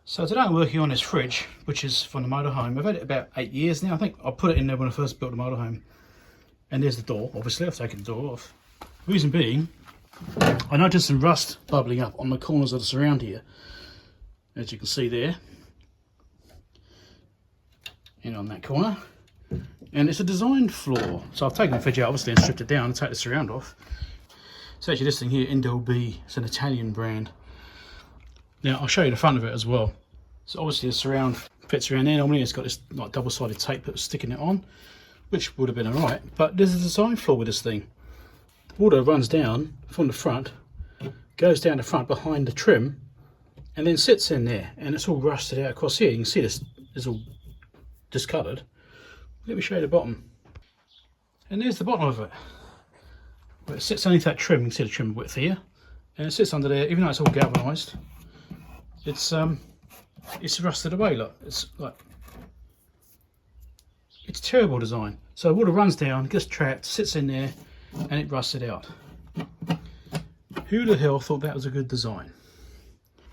So today I'm working on this fridge, which is from the motorhome. I've had it about 8 years now. I think I put it in there when I first built the motorhome. And there's the door, obviously I've taken the door off. Reason being, I noticed some rust bubbling up on the corners of the surround here. As you can see there. And on that corner. And it's a design flaw. So I've taken the fridge out obviously and stripped it down and take the surround off. It's actually this thing here, Indel B. It's an Italian brand. Now I'll show you the front of it as well. So obviously the surround fits around there. Normally it's got this like double-sided tape that's sticking it on, which would have been alright. But there's a design flaw with this thing. The water runs down from the front, goes down the front behind the trim, and then sits in there. And it's all rusted out across here. You can see this is all discoloured. Let me show you the bottom. And there's the bottom of it. Where it sits underneath that trim. You can see the trim width here. And it sits under there, even though it's all galvanised. It's rusted away. Look, it's terrible design. So water runs down, gets trapped, sits in there, and it rusted out. Who the hell thought that was a good design?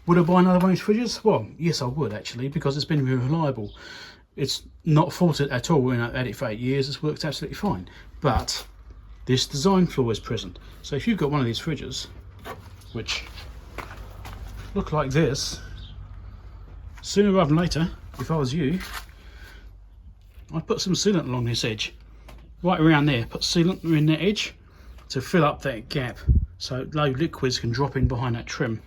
Would I buy another one of these fridges? Well, yes, I would actually, because it's been really reliable. It's not faulted at all. I've had it for 8 years. It's worked absolutely fine. But this design flaw is present. So if you've got one of these fridges, which look like this, sooner rather than later, if I was you, I'd put some sealant along this edge, right around there. Put sealant in that edge to fill up that gap so low liquids can drop in behind that trim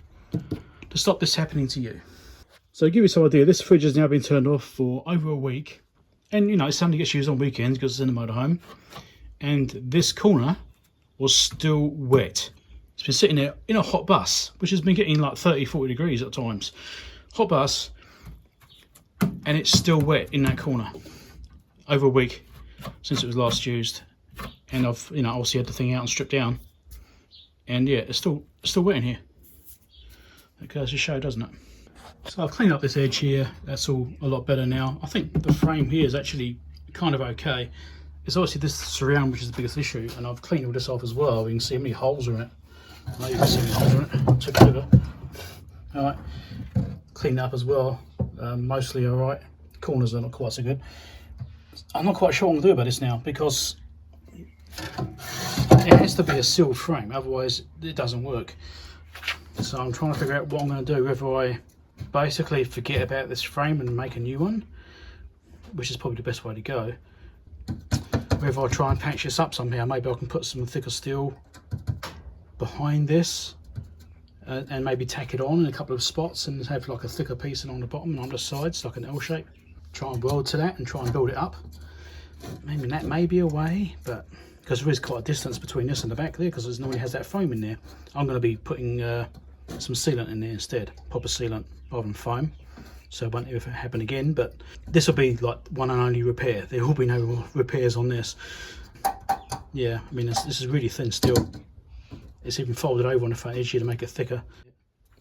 to stop this happening to you. So to give you some idea, this fridge has now been turned off for over a week, and you know, it only gets used on weekends because it's in the motorhome, and this corner was still wet. It's been sitting there in a hot bus, which has been getting like 30-40 degrees at times. Hot bus, and it's still wet in that corner. Over a week since it was last used, and I've obviously had the thing out and stripped down, and yeah, it's still wet in here. That goes to show, doesn't it? So I've cleaned up this edge here. That's all a lot better now. I think the frame here is actually kind of okay. It's obviously this surround which is the biggest issue, and I've cleaned all this off as well. You can see how many holes are in it. I know you can see the holes in it. I'll check it over. Alright, cleaned up as well. Mostly alright. Corners are not quite so good. I'm not quite sure what I'm going to do about this now, because it has to be a sealed frame, otherwise it doesn't work. So I'm trying to figure out what I'm going to do, whether I basically forget about this frame and make a new one, which is probably the best way to go. Whether I try and patch this up somehow, maybe I can put some thicker steel behind this and maybe tack it on in a couple of spots and have like a thicker piece along the bottom and on the sides, like an L shape. Try and weld to that and try and build it up. Maybe that may be a way, but because there is quite a distance between this and the back there, because it normally has that foam in there. I'm going to be putting some sealant in there instead, proper sealant rather than foam, so it won't ever happen again. But this will be like one and only repair. There will be no repairs on this. Yeah, I mean this is really thin steel. It's even folded over on the front edge here to make it thicker.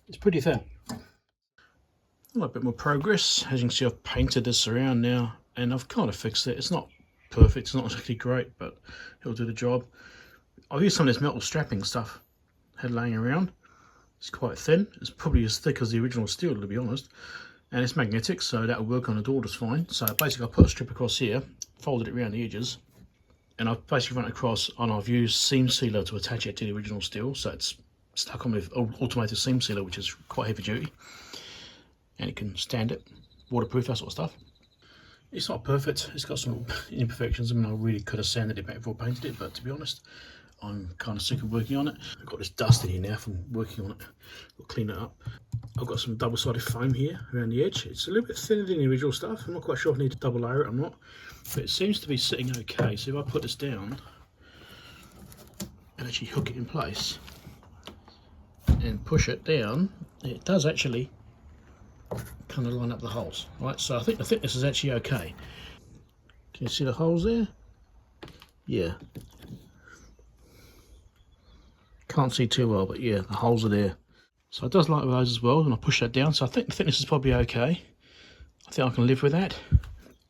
It's pretty thin. A little bit more progress. As you can see, I've painted this around now, and I've kind of fixed it. It's not perfect, it's not exactly great, but it'll do the job. I've used some of this metal strapping stuff I had laying around. It's quite thin. It's probably as thick as the original steel, to be honest. And it's magnetic, so that'll work on the door just fine. So basically I put a strip across here, folded it around the edges, and I've basically run it across, and I've used seam sealer to attach it to the original steel, so it's stuck on with automated seam sealer, which is quite heavy duty, and it can stand it, waterproof, that sort of stuff. It's not perfect, it's got some imperfections. I mean, I really could have sanded it back before I painted it, but to be honest, I'm kind of sick of working on it. I've got this dust in here now from working on it. I'll clean it up. I've got some double-sided foam here around the edge. It's a little bit thinner than the original stuff. I'm not quite sure if I need to double layer it or not, but it seems to be sitting okay. So if I put this down and actually hook it in place and push it down, it does actually kind of line up the holes. Right, so I think the thickness is actually okay. Can you see the holes there? Yeah. Can't see too well, but yeah, the holes are there. So it does like those as well, and I push that down. So I think the thickness is probably okay. I think I can live with that.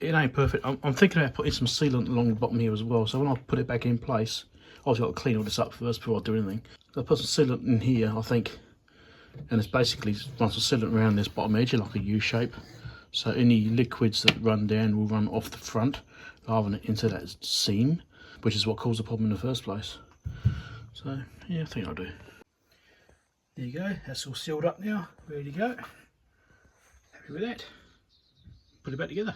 It ain't perfect. I'm thinking about putting some sealant along the bottom here as well. So when I put it back in place, obviously I've got to clean all this up first before I do anything. I'll put some sealant in here, I think, and it's basically runs a cylinder around this bottom edge like a U shape. So any liquids that run down will run off the front rather than into that seam, which is what caused the problem in the first place. So yeah, I think I'll do. There you go, that's all sealed up now, ready to go. Happy with that. Put it back together.